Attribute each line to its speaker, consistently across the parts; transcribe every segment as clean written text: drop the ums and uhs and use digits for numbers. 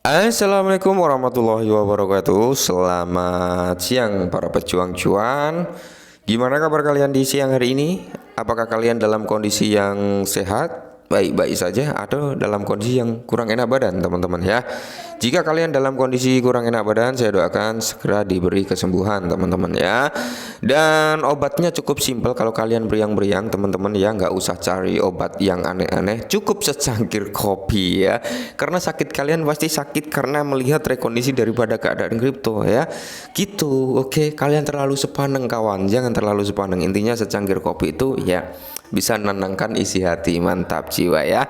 Speaker 1: Assalamualaikum warahmatullahi wabarakatuh. Selamat siang para pejuang cuan. Gimana kabar kalian di siang hari ini? Apakah kalian dalam kondisi yang sehat? Baik-baik saja atau dalam kondisi yang kurang enak badan, teman-teman ya. Jika kalian dalam kondisi kurang enak badan, saya doakan segera diberi kesembuhan, teman-teman ya. Dan obatnya cukup simpel kalau kalian beriang-beriang, teman-teman ya, nggak usah cari obat yang aneh-aneh. Cukup secangkir kopi ya. Karena sakit kalian pasti sakit karena melihat rekondisi daripada keadaan kripto ya. Gitu. Oke, kalian terlalu sepaneng kawan, jangan terlalu sepaneng. Intinya secangkir kopi itu ya bisa menenangkan isi hati, mantap jiwa ya.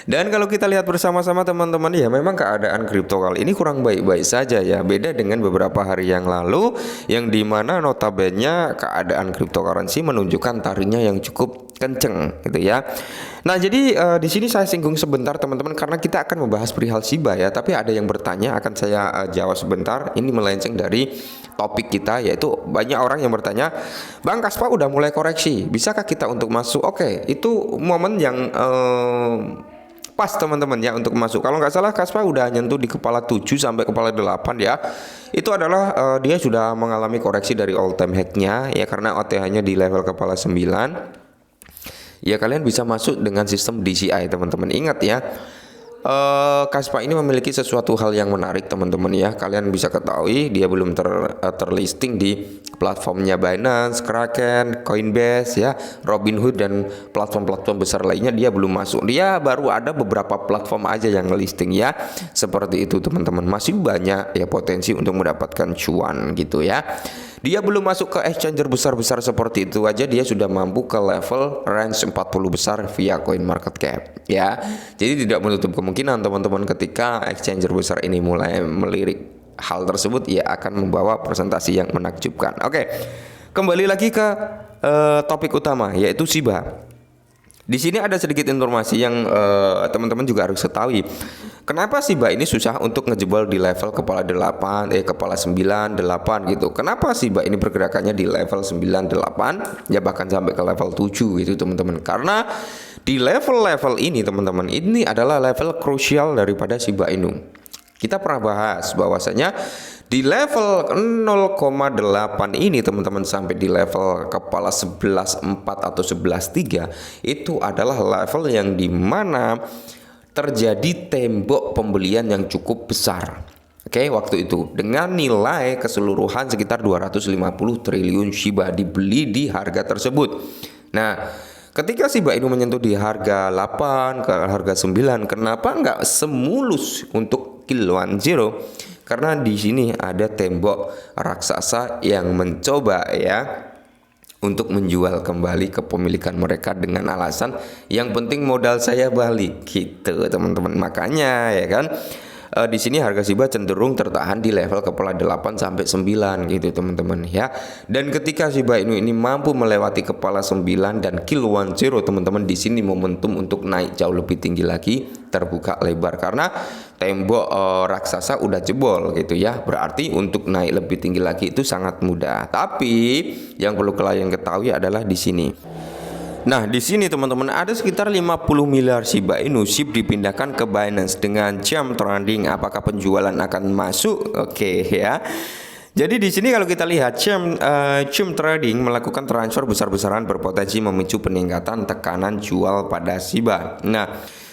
Speaker 1: Dan kalau kita lihat bersama-sama teman-teman ya, memang keadaan kripto kali ini kurang baik-baik saja ya. Beda dengan beberapa hari yang lalu yang dimana notabene keadaan cryptocurrency menunjukkan taringnya yang cukup kenceng gitu ya. Nah jadi di sini saya singgung sebentar teman-teman karena kita akan membahas perihal Shiba ya. Tapi ada yang bertanya, akan saya jawab sebentar. Ini melenceng dari topik kita, yaitu banyak orang yang bertanya, Bang Kaspa udah mulai koreksi, bisakah kita untuk masuk? Oke, itu momen yang pas teman-teman ya untuk masuk. Kalau nggak salah Kaspa udah nyentuh di kepala 7 sampai kepala 8 ya. Itu adalah dia sudah mengalami koreksi dari all time high-nya ya, karena OTH-nya di level kepala 9. Ya kalian bisa masuk dengan sistem DCI teman-teman. Ingat ya, Kaspa ini memiliki sesuatu hal yang menarik teman-teman ya. Kalian bisa ketahui dia belum terlisting di platformnya Binance, Kraken, Coinbase ya, Robinhood dan platform-platform besar lainnya dia belum masuk. Dia baru ada beberapa platform aja yang listing ya. Seperti itu teman-teman. Masih banyak ya potensi untuk mendapatkan cuan gitu ya. Dia belum masuk ke exchanger besar-besar seperti itu aja dia sudah mampu ke level range 40 besar via CoinMarketCap ya. Jadi tidak menutup kemungkinan teman-teman ketika exchanger besar ini mulai melirik hal tersebut ia akan membawa presentasi yang menakjubkan. Oke. Kembali lagi ke topik utama yaitu Shiba. Di sini ada sedikit informasi yang teman-teman juga harus ketahui. Kenapa Shiba ini susah untuk ngejebol di level kepala 8, kepala 9, 8 gitu. Kenapa Shiba ini pergerakannya di level 9, 8 ya bahkan sampai ke level 7 gitu teman-teman. Karena di level-level ini teman-teman, ini adalah level krusial daripada Shiba Inu. Kita pernah bahas bahwasanya di level 0,8 ini teman-teman sampai di level kepala 11,4 atau 11,3 itu adalah level yang dimana terjadi tembok pembelian yang cukup besar. Oke, waktu itu dengan nilai keseluruhan sekitar 250 triliun Shiba dibeli di harga tersebut. Nah, ketika Shiba Inu menyentuh di harga 8 ke harga 9, kenapa nggak semulus untuk kiloan zero? Karena di sini ada tembok raksasa yang mencoba ya untuk menjual kembali kepemilikan mereka dengan alasan yang penting modal saya balik gitu teman-teman. Makanya ya kan di sini harga Shiba cenderung tertahan di level kepala 8 sampai 9 gitu teman-teman ya. Dan ketika Shiba Inu ini mampu melewati kepala 9 dan kiloan zero teman-teman, di sini momentum untuk naik jauh lebih tinggi lagi terbuka lebar karena tembok raksasa udah jebol gitu ya. Berarti untuk naik lebih tinggi lagi itu sangat mudah. Tapi yang perlu kalian ketahui adalah di sini. Nah, di sini teman-teman ada sekitar 50 miliar Shiba Inu SHIB dipindahkan ke Binance dengan jam trading. Apakah penjualan akan masuk? Oke ya. Jadi di sini kalau kita lihat jam trading melakukan transfer besar-besaran berpotensi memicu peningkatan tekanan jual pada Shiba. Nah,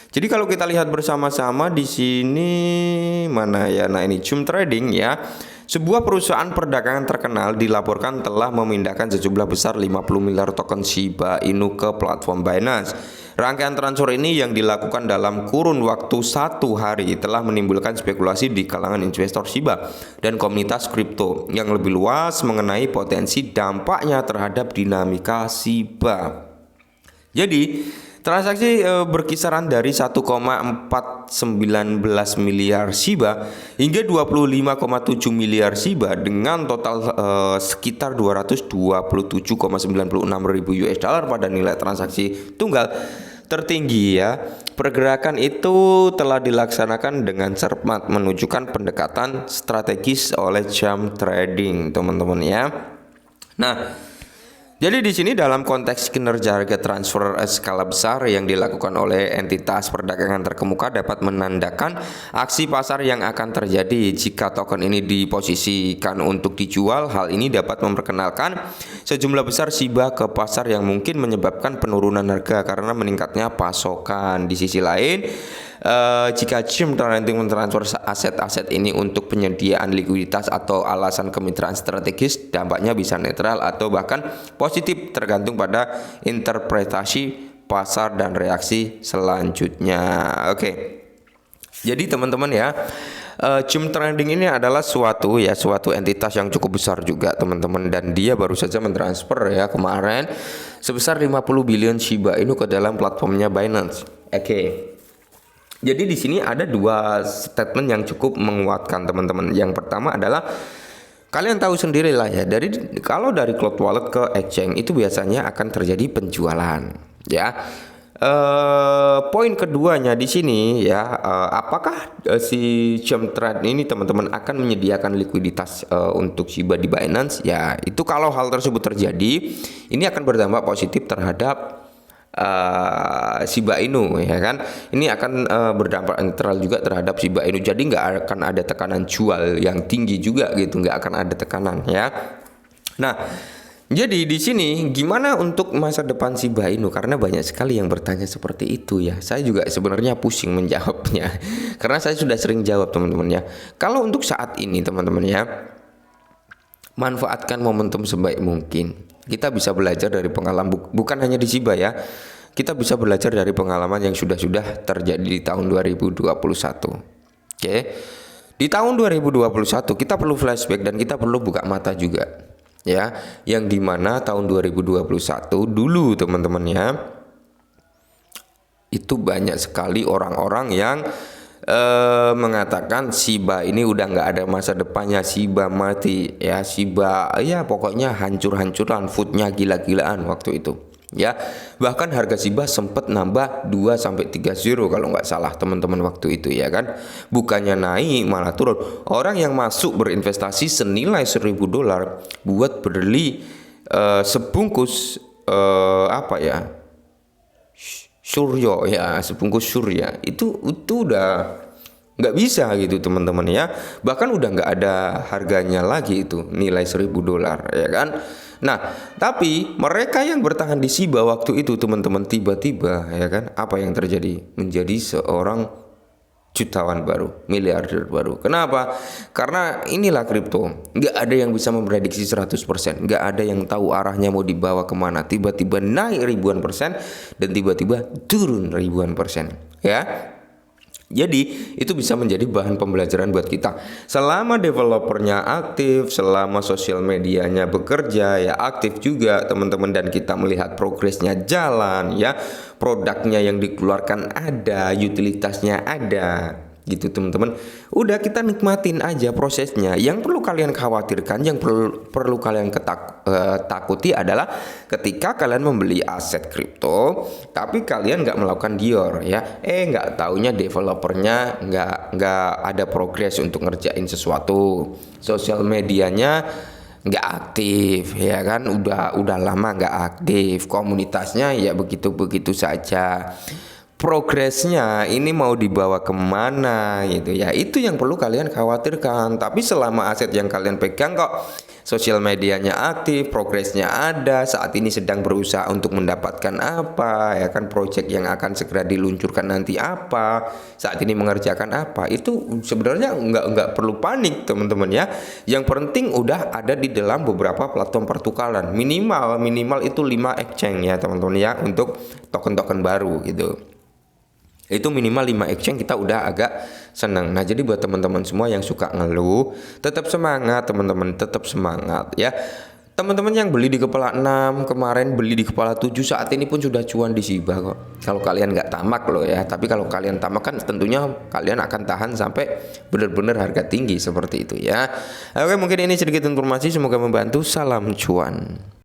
Speaker 1: jadi kalau kita lihat bersama-sama di sini mana ya? Nah, ini jam trading ya. Sebuah perusahaan perdagangan terkenal dilaporkan telah memindahkan sejumlah besar 50 miliar token Shiba Inu ke platform Binance. Rangkaian transfer ini yang dilakukan dalam kurun waktu 1 hari telah menimbulkan spekulasi di kalangan investor Shiba dan komunitas kripto yang lebih luas mengenai potensi dampaknya terhadap dinamika Shiba. Jadi transaksi berkisaran dari 1,419 miliar Shiba hingga 25,7 miliar Shiba dengan total sekitar 227,96 ribu US dollar pada nilai transaksi tunggal tertinggi ya. Pergerakan itu telah dilaksanakan dengan cermat menunjukkan pendekatan strategis oleh jam trading teman-teman ya. Nah, Jadi di sini dalam konteks kinerja harga transfer skala besar yang dilakukan oleh entitas perdagangan terkemuka dapat menandakan aksi pasar yang akan terjadi jika token ini diposisikan untuk dijual. Hal ini dapat memperkenalkan sejumlah besar SHIBA ke pasar yang mungkin menyebabkan penurunan harga karena meningkatnya pasokan. Di sisi lain, jika Chum Trading mentransfer aset-aset ini untuk penyediaan likuiditas atau alasan kemitraan strategis, dampaknya bisa netral atau bahkan positif tergantung pada interpretasi pasar dan reaksi selanjutnya. Oke. Jadi teman-teman ya, Chum Trading ini adalah suatu entitas yang cukup besar juga teman-teman, dan dia baru saja mentransfer ya kemarin sebesar 50 billion Shiba Inu ke dalam platformnya Binance. Oke. Jadi di sini ada dua statement yang cukup menguatkan teman-teman. Yang pertama adalah kalian tahu sendiri lah ya, kalau dari cloud wallet ke exchange itu biasanya akan terjadi penjualan ya. Poin keduanya di sini ya, apakah si Chum Trade ini teman-teman akan menyediakan likuiditas untuk Shiba di Binance ya. Itu kalau hal tersebut terjadi, ini akan berdampak positif terhadap Shiba Inu ya kan. Ini akan berdampak netral juga terhadap Shiba Inu. Jadi nggak akan ada tekanan jual yang tinggi juga gitu, nggak akan ada tekanan ya. Nah, jadi di sini gimana untuk masa depan Shiba Inu, karena banyak sekali yang bertanya seperti itu ya. Saya juga sebenarnya pusing menjawabnya karena saya sudah sering jawab teman-teman ya. Kalau untuk saat ini teman-teman ya, manfaatkan momentum sebaik mungkin. Kita bisa belajar dari pengalaman, bukan hanya di Shiba ya. Kita bisa belajar dari pengalaman yang sudah terjadi di tahun 2021. Oke. Di tahun 2021 kita perlu flashback dan kita perlu buka mata juga. Ya, yang dimana tahun 2021 dulu teman-teman ya, itu banyak sekali orang-orang yang mengatakan Shiba ini udah nggak ada masa depannya, Shiba mati ya, Shiba ya pokoknya hancur-hancuran, foodnya gila-gilaan waktu itu ya. Bahkan harga Shiba sempat nambah 2-3 kalau nggak salah teman-teman waktu itu ya kan. Bukannya naik malah turun. Orang yang masuk berinvestasi senilai $1.000 buat beli sebungkus Suryo ya, sebungkus Surya itu udah nggak bisa gitu teman-teman ya. Bahkan udah nggak ada harganya lagi itu, nilai $1.000 ya kan. Nah, tapi mereka yang bertahan di Shiba waktu itu teman-teman, tiba-tiba ya kan, apa yang terjadi? Menjadi seorang jutawan baru, miliarder baru. Kenapa? Karena inilah kripto, nggak ada yang bisa memprediksi 100%, nggak ada yang tahu arahnya mau dibawa kemana. Tiba-tiba naik ribuan persen dan tiba-tiba turun ribuan persen ya. Jadi itu bisa menjadi bahan pembelajaran buat kita. Selama developernya aktif, selama sosial medianya bekerja ya aktif juga teman-teman, dan kita melihat progresnya jalan ya, produknya yang dikeluarkan ada, utilitasnya ada gitu teman-teman. Udah kita nikmatin aja prosesnya. Yang perlu kalian khawatirkan, yang perlu kalian takuti adalah ketika kalian membeli aset kripto tapi kalian nggak melakukan Dior ya, nggak taunya developernya nggak ada progres untuk ngerjain sesuatu, sosial medianya nggak aktif ya kan, udah lama nggak aktif, komunitasnya ya begitu saja. Progresnya ini mau dibawa kemana gitu ya, itu yang perlu kalian khawatirkan. Tapi selama aset yang kalian pegang kok sosial medianya aktif, progresnya ada, saat ini sedang berusaha untuk mendapatkan apa ya kan, project yang akan segera diluncurkan nanti apa, saat ini mengerjakan apa, itu sebenarnya nggak perlu panik teman-teman ya. Yang penting udah ada di dalam beberapa platform pertukaran, minimal itu 5 exchange ya teman-teman ya, untuk token-token baru gitu. Itu minimal 5 exchange kita udah agak senang. Nah, jadi buat teman-teman semua yang suka ngeluh, tetap semangat teman-teman, tetap semangat ya. Teman-teman yang beli di kepala 6 kemarin, beli di kepala 7, saat ini pun sudah cuan di Shiba kok. Kalau kalian nggak tamak loh ya. Tapi kalau kalian tamak kan tentunya kalian akan tahan sampai benar-benar harga tinggi seperti itu ya. Oke, mungkin ini sedikit informasi, semoga membantu. Salam cuan.